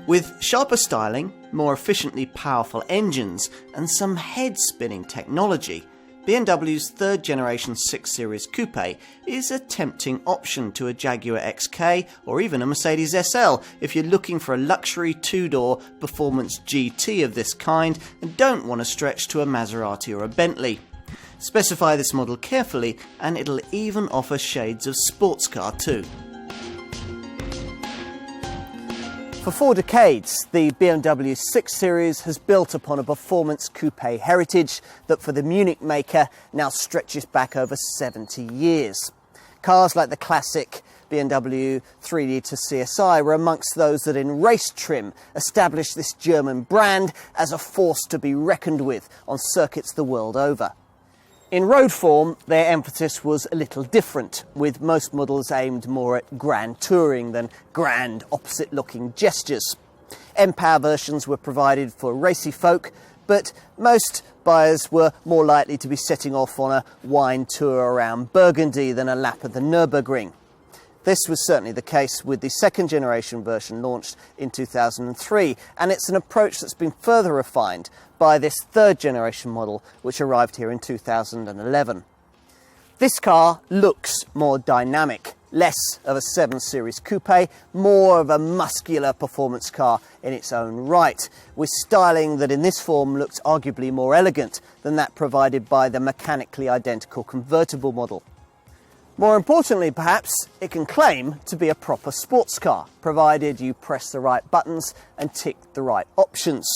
With sharper styling, more efficiently powerful engines, and some head-spinning technology, BMW's third generation 6 Series Coupe is a tempting option to a Jaguar XK or even a Mercedes SL if you're looking for a luxury two-door performance GT of this kind and don't want to stretch to a Maserati or a Bentley. Specify this model carefully and it'll even offer shades of sports car too. For 4 decades, the BMW 6 Series has built upon a performance coupe heritage that for the Munich maker now stretches back over 70 years. Cars like the classic BMW 3-litre CSI were amongst those that in race trim established this German brand as a force to be reckoned with on circuits the world over. In road form, their emphasis was a little different, with most models aimed more at grand touring than grand opposite-looking gestures. M-Power versions were provided for racy folk, but most buyers were more likely to be setting off on a wine tour around Burgundy than a lap of the Nürburgring. This was certainly the case with the second generation version launched in 2003, and it's an approach that's been further refined by this third generation model which arrived here in 2011. This car looks more dynamic, less of a 7 Series Coupe, more of a muscular performance car in its own right, with styling that in this form looks arguably more elegant than that provided by the mechanically identical convertible model. More importantly, perhaps, it can claim to be a proper sports car, provided you press the right buttons and tick the right options.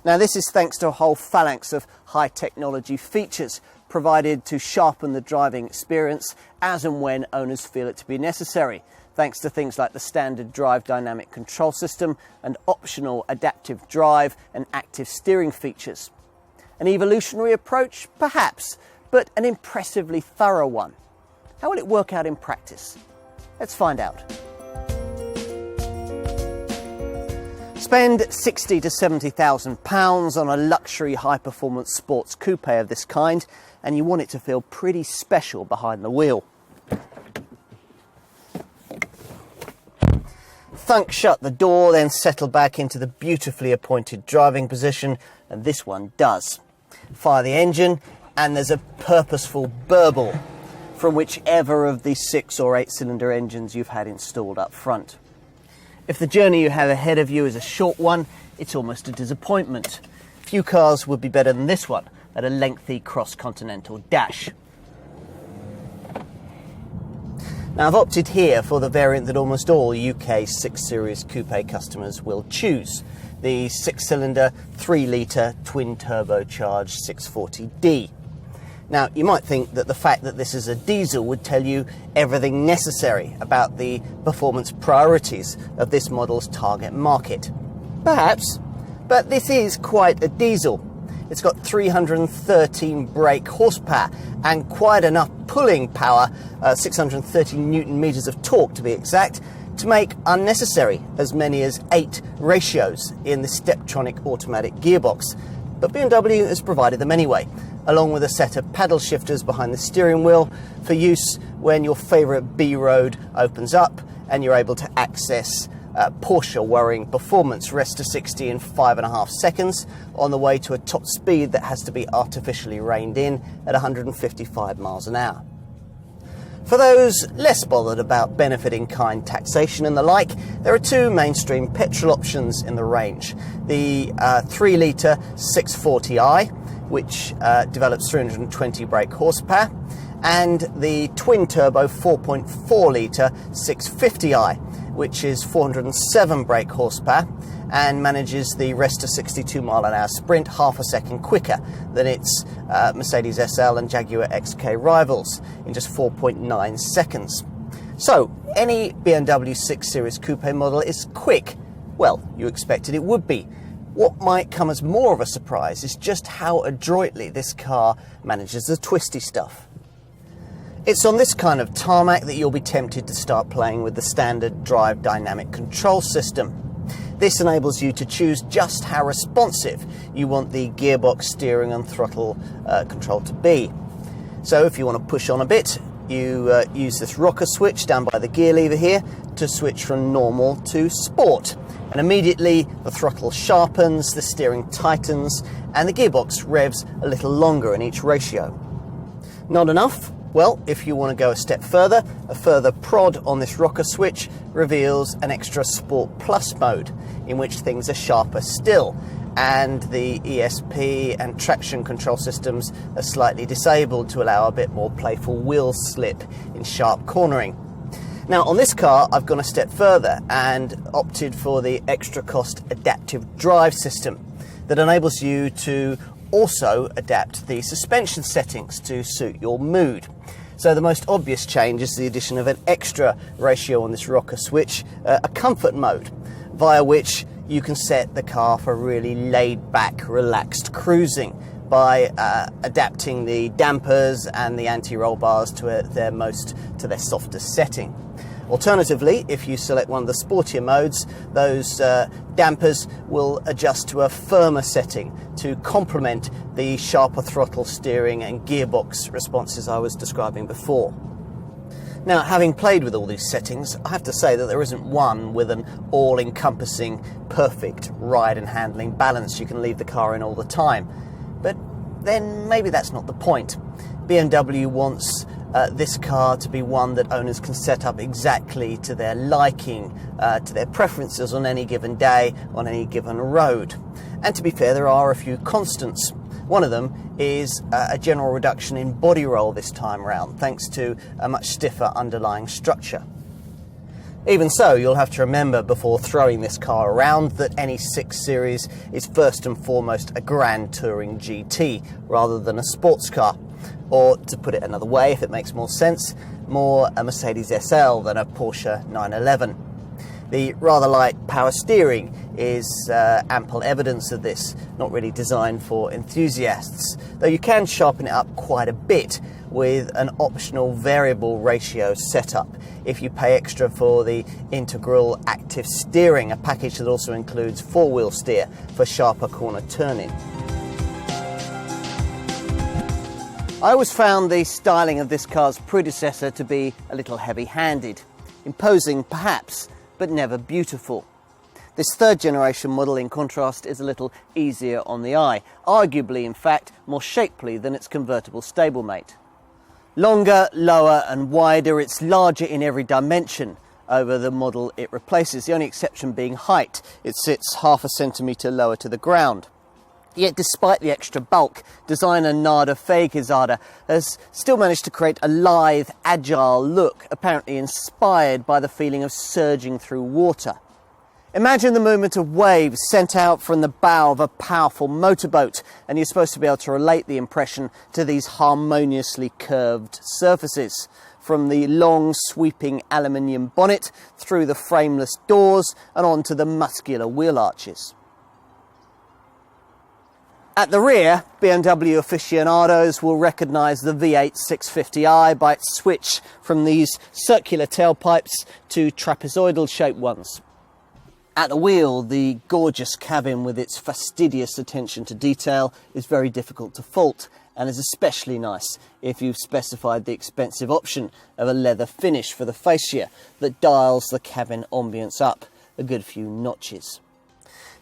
Now, this is thanks to a whole phalanx of high technology features provided to sharpen the driving experience as and when owners feel it to be necessary, thanks to things like the standard drive dynamic control system and optional adaptive drive and active steering features. An evolutionary approach, perhaps, but an impressively thorough one. How will it work out in practice? Let's find out. Spend £60,000 to £70,000 on a luxury high-performance sports coupe of this kind, and you want it to feel pretty special behind the wheel. Thunk shut the door, then settle back into the beautifully appointed driving position, and this one does. Fire the engine, and there's a purposeful burble from whichever of the 6 or 8 cylinder engines you've had installed up front. If the journey you have ahead of you is a short one, it's almost a disappointment. Few cars would be better than this one at a lengthy cross-continental dash. Now, I've opted here for the variant that almost all UK 6 Series Coupe customers will choose, the 6-cylinder, 3-litre, twin-turbocharged 640D. Now, you might think that the fact that this is a diesel would tell you everything necessary about the performance priorities of this model's target market. Perhaps, but this is quite a diesel. It's got 313 brake horsepower and quite enough pulling power, 630 newton meters of torque to be exact, to make unnecessary as many as 8 ratios in the Steptronic automatic gearbox. But BMW has provided them anyway, along with a set of paddle shifters behind the steering wheel for use when your favourite B road opens up and you're able to access Porsche worrying performance rest to 60 in 5.5 seconds on the way to a top speed that has to be artificially reined in at 155 miles an hour. For those less bothered about benefit-in-kind taxation and the like, there are 2 mainstream petrol options in the range. The 3-litre 640i, which develops 320 brake horsepower, and the twin-turbo 4.4-litre 650i, which is 407 brake horsepower and manages the rest to 62 mile-an-hour sprint half a second quicker than its Mercedes SL and Jaguar XK rivals in just 4.9 seconds. So, any BMW 6 Series Coupe model is quick. Well, you expected it would be. What might come as more of a surprise is just how adroitly this car manages the twisty stuff. It's on this kind of tarmac that you'll be tempted to start playing with the standard drive dynamic control system. This enables you to choose just how responsive you want the gearbox, steering and throttle control to be. So if you want to push on a bit, you use this rocker switch down by the gear lever here to switch from normal to sport. And immediately the throttle sharpens, the steering tightens, and the gearbox revs a little longer in each ratio. Not enough? Well, if you want to go a step further, a further prod on this rocker switch reveals an extra Sport Plus mode, in which things are sharper still, and the ESP and traction control systems are slightly disabled to allow a bit more playful wheel slip in sharp cornering. Now on this car I've gone a step further and opted for the extra cost adaptive drive system that enables you to also adapt the suspension settings to suit your mood. So the most obvious change is the addition of an extra ratio on this rocker switch, a comfort mode, via which you can set the car for really laid back, relaxed cruising by adapting the dampers and the anti-roll bars to their softest setting. Alternatively, if you select one of the sportier modes, those dampers will adjust to a firmer setting to complement the sharper throttle steering and gearbox responses I was describing before. Now, having played with all these settings, I have to say that there isn't one with an all-encompassing, perfect ride and handling balance you can leave the car in all the time. But then maybe that's not the point. BMW wants this car to be one that owners can set up exactly to their liking, to their preferences on any given day, on any given road. And to be fair, there are a few constants. One of them is a general reduction in body roll this time round, thanks to a much stiffer underlying structure. Even so, you'll have to remember before throwing this car around that any 6 Series is first and foremost a Grand Touring GT rather than a sports car. Or, to put it another way, if it makes more sense, more a Mercedes SL than a Porsche 911. The rather light power steering is ample evidence of this, not really designed for enthusiasts, though you can sharpen it up quite a bit with an optional variable ratio setup if you pay extra for the integral active steering, a package that also includes 4-wheel steer for sharper corner turning. I always found the styling of this car's predecessor to be a little heavy-handed, imposing perhaps, but never beautiful. This third generation model, in contrast, is a little easier on the eye, arguably, in fact, more shapely than its convertible stablemate. Longer, lower and wider, it's larger in every dimension over the model it replaces, the only exception being height. It sits half a centimetre lower to the ground. Yet despite the extra bulk, designer Nada Fejkizada has still managed to create a lithe, agile look, apparently inspired by the feeling of surging through water. Imagine the movement of waves sent out from the bow of a powerful motorboat, and you're supposed to be able to relate the impression to these harmoniously curved surfaces, from the long sweeping aluminium bonnet through the frameless doors and onto the muscular wheel arches. At the rear, BMW aficionados will recognise the V8 650i by its switch from these circular tailpipes to trapezoidal-shaped ones. At the wheel, the gorgeous cabin with its fastidious attention to detail is very difficult to fault, and is especially nice if you've specified the expensive option of a leather finish for the fascia that dials the cabin ambience up a good few notches.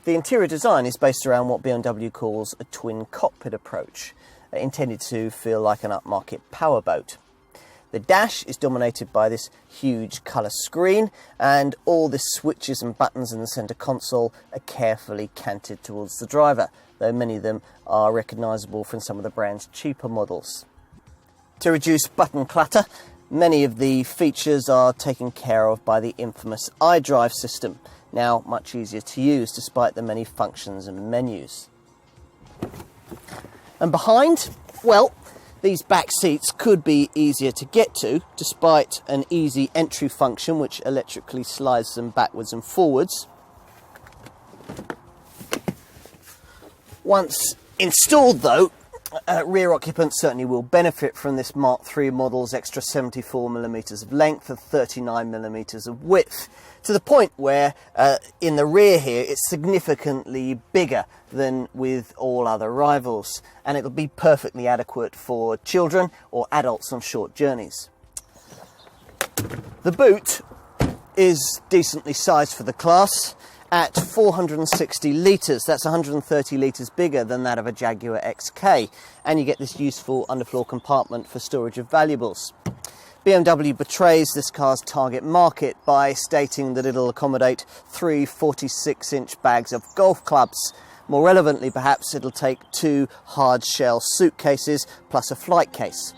The interior design is based around what BMW calls a twin cockpit approach, intended to feel like an upmarket powerboat. The dash is dominated by this huge colour screen, and all the switches and buttons in the centre console are carefully canted towards the driver, though many of them are recognisable from some of the brand's cheaper models. To reduce button clutter, many of the features are taken care of by the infamous iDrive system, now much easier to use despite the many functions and menus. And behind, well, these back seats could be easier to get to, despite an easy entry function which electrically slides them backwards and forwards. Once installed though, rear occupants certainly will benefit from this Mark III model's extra 74mm of length and 39mm of width, to the point where in the rear here it's significantly bigger than with all other rivals, and it'll be perfectly adequate for children or adults on short journeys. The boot is decently sized for the class at 460 litres. That's 130 litres bigger than that of a Jaguar XK, and you get this useful underfloor compartment for storage of valuables. BMW betrays this car's target market by stating that it'll accommodate 3 46-inch bags of golf clubs. More relevantly, perhaps, it'll take 2 hard-shell suitcases plus a flight case.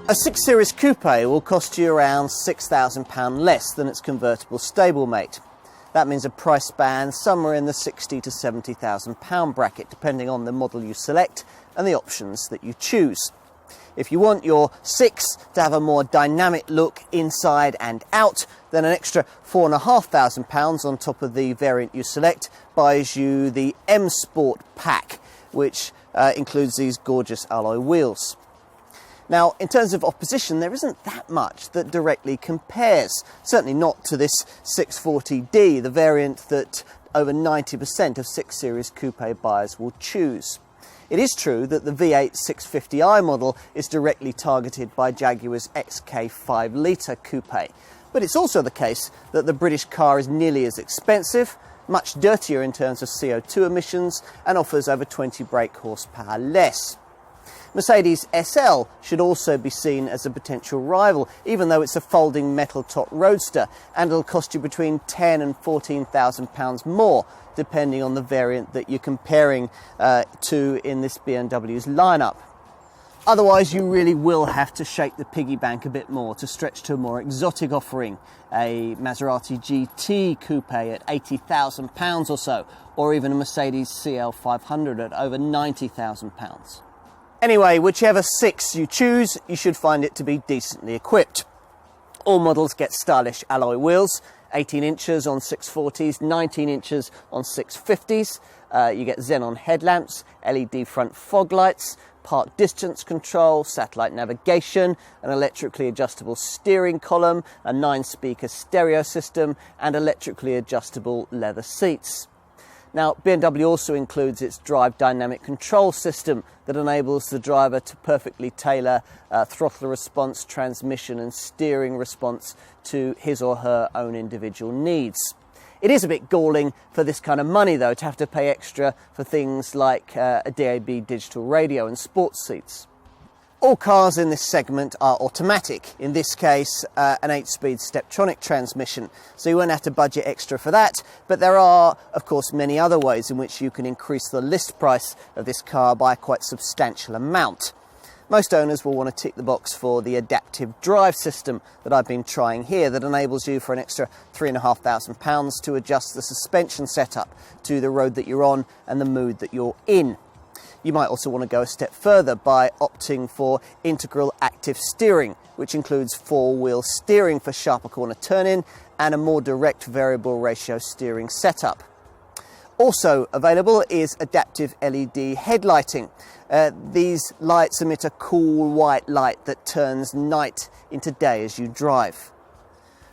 A 6 Series Coupe will cost you around £6,000 less than its convertible stablemate. That means a price band somewhere in the £60,000 to £70,000 bracket, depending on the model you select and the options that you choose. If you want your 6 to have a more dynamic look inside and out, then an extra £4,500 on top of the variant you select buys you the M Sport pack, which includes these gorgeous alloy wheels. Now, in terms of opposition, there isn't that much that directly compares, certainly not to this 640D, the variant that over 90% of 6 Series Coupe buyers will choose. It is true that the V8 650i model is directly targeted by Jaguar's XK 5-litre coupe, but it's also the case that the British car is nearly as expensive, much dirtier in terms of CO2 emissions, and offers over 20 brake horsepower less. Mercedes SL should also be seen as a potential rival, even though it's a folding metal top roadster, and it'll cost you between £10,000 and £14,000 more, depending on the variant that you're comparing to in this BMW's lineup. Otherwise, you really will have to shake the piggy bank a bit more to stretch to a more exotic offering, a Maserati GT coupe at £80,000 or so, or even a Mercedes CL500 at over £90,000. Anyway, whichever 6 you choose, you should find it to be decently equipped. All models get stylish alloy wheels, 18 inches on 640s, 19 inches on 650s. You get xenon headlamps, LED front fog lights, park distance control, satellite navigation, an electrically adjustable steering column, a 9-speaker stereo system, and electrically adjustable leather seats. Now, BMW also includes its drive dynamic control system that enables the driver to perfectly tailor throttle response, transmission and steering response to his or her own individual needs. It is a bit galling for this kind of money, though, to have to pay extra for things like a DAB digital radio and sports seats. All cars in this segment are automatic, in this case an 8-speed Steptronic transmission, so you won't have to budget extra for that, but there are of course many other ways in which you can increase the list price of this car by a quite substantial amount. Most owners will want to tick the box for the adaptive drive system that I've been trying here, that enables you for an extra £3,500 to adjust the suspension setup to the road that you're on and the mood that you're in. You might also want to go a step further by opting for integral active steering, which includes 4-wheel steering for sharper corner turn-in and a more direct variable ratio steering setup. Also available is adaptive LED headlighting. These lights emit a cool white light that turns night into day as you drive.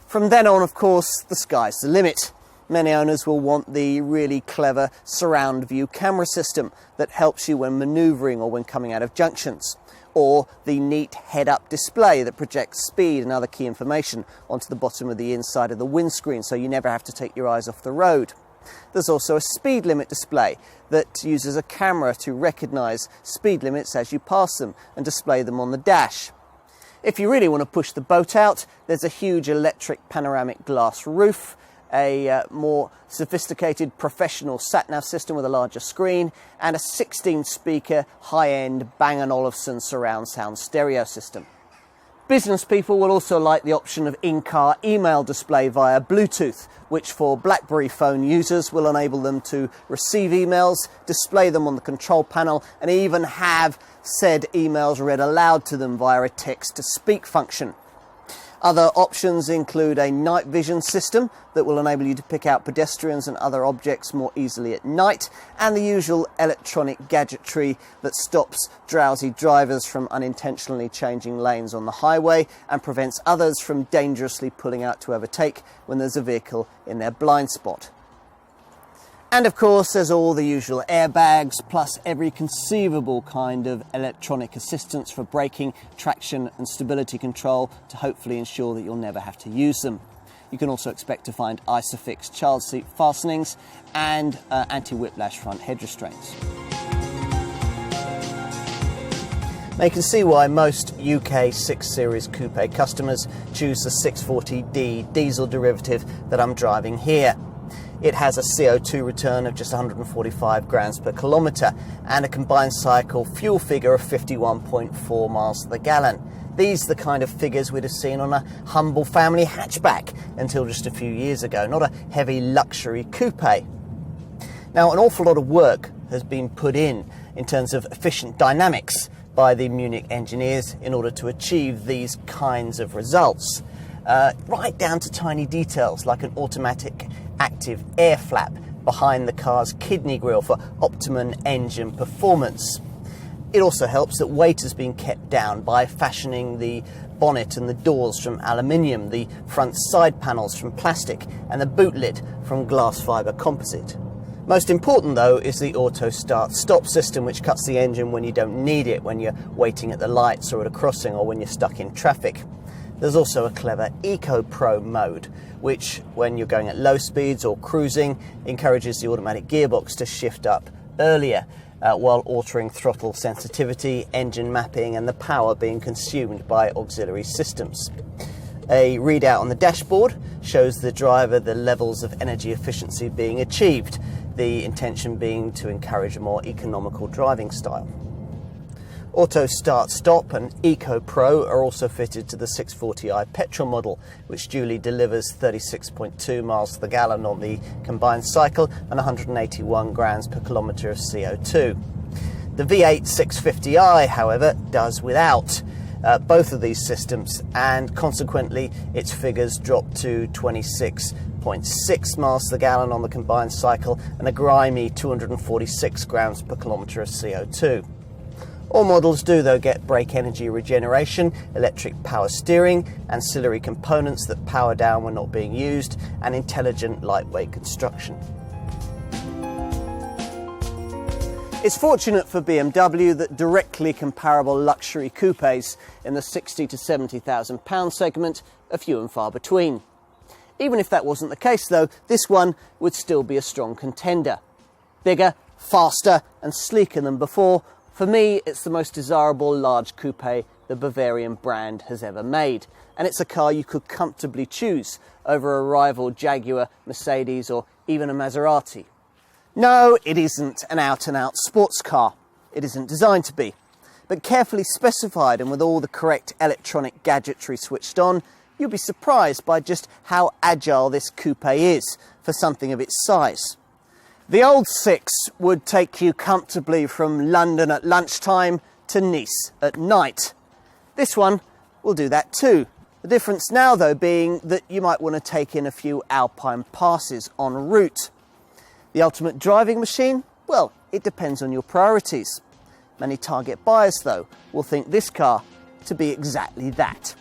From then on, of course, the sky's the limit. Many owners will want the really clever surround view camera system that helps you when manoeuvring or when coming out of junctions, or the neat head-up display that projects speed and other key information onto the bottom of the inside of the windscreen so you never have to take your eyes off the road. There's also a speed limit display that uses a camera to recognise speed limits as you pass them and display them on the dash. If you really want to push the boat out, there's a huge electric panoramic glass roof, a more sophisticated professional sat-nav system with a larger screen, and a 16-speaker high-end Bang & Olufsen surround sound stereo system. Business people will also like the option of in-car email display via Bluetooth, which for BlackBerry phone users will enable them to receive emails, display them on the control panel, and even have said emails read aloud to them via a text-to-speak function. Other options include a night vision system that will enable you to pick out pedestrians and other objects more easily at night, and the usual electronic gadgetry that stops drowsy drivers from unintentionally changing lanes on the highway and prevents others from dangerously pulling out to overtake when there's a vehicle in their blind spot. And of course, there's all the usual airbags, plus every conceivable kind of electronic assistance for braking, traction and stability control to hopefully ensure that you'll never have to use them. You can also expect to find ISOFIX child seat fastenings and anti-whiplash front head restraints. Now you can see why most UK 6 Series Coupe customers choose the 640D diesel derivative that I'm driving here. It has a CO2 return of just 145 grams per kilometre and a combined cycle fuel figure of 51.4 miles to the gallon. These are the kind of figures we'd have seen on a humble family hatchback until just a few years ago, not a heavy luxury coupe. Now, an awful lot of work has been put in terms of efficient dynamics by the Munich engineers in order to achieve these kinds of results, right down to tiny details like an automatic active air flap behind the car's kidney grille for optimum engine performance. It also helps that weight has been kept down by fashioning the bonnet and the doors from aluminium, the front side panels from plastic and the boot lid from glass fibre composite. Most important though is the auto start stop system, which cuts the engine when you don't need it, when you're waiting at the lights or at a crossing or when you're stuck in traffic. There's also a clever Eco Pro mode, which when you're going at low speeds or cruising encourages the automatic gearbox to shift up earlier while altering throttle sensitivity, engine mapping and the power being consumed by auxiliary systems. A readout on the dashboard shows the driver the levels of energy efficiency being achieved, the intention being to encourage a more economical driving style. Auto Start Stop and Eco Pro are also fitted to the 640i petrol model, which duly delivers 36.2 miles to the gallon on the combined cycle and 181 grams per kilometre of CO2. The V8 650i, however, does without both of these systems, and consequently its figures drop to 26.6 miles to the gallon on the combined cycle and a grimy 246 grams per kilometre of CO2. All models do though get brake energy regeneration, electric power steering, ancillary components that power down when not being used, and intelligent lightweight construction. It's fortunate for BMW that directly comparable luxury coupes in the £60,000 to £70,000 segment are few and far between. Even if that wasn't the case though, this one would still be a strong contender. Bigger, faster and sleeker than before, for me it's the most desirable large coupe the Bavarian brand has ever made, and it's a car you could comfortably choose over a rival Jaguar, Mercedes or even a Maserati. No, it isn't an out-and-out sports car. It isn't designed to be. But carefully specified and with all the correct electronic gadgetry switched on, you'll be surprised by just how agile this coupe is for something of its size. The old 6 would take you comfortably from London at lunchtime to Nice at night. This one will do that too. The difference now though being that you might want to take in a few alpine passes en route. The ultimate driving machine? Well, it depends on your priorities. Many target buyers though will think this car to be exactly that.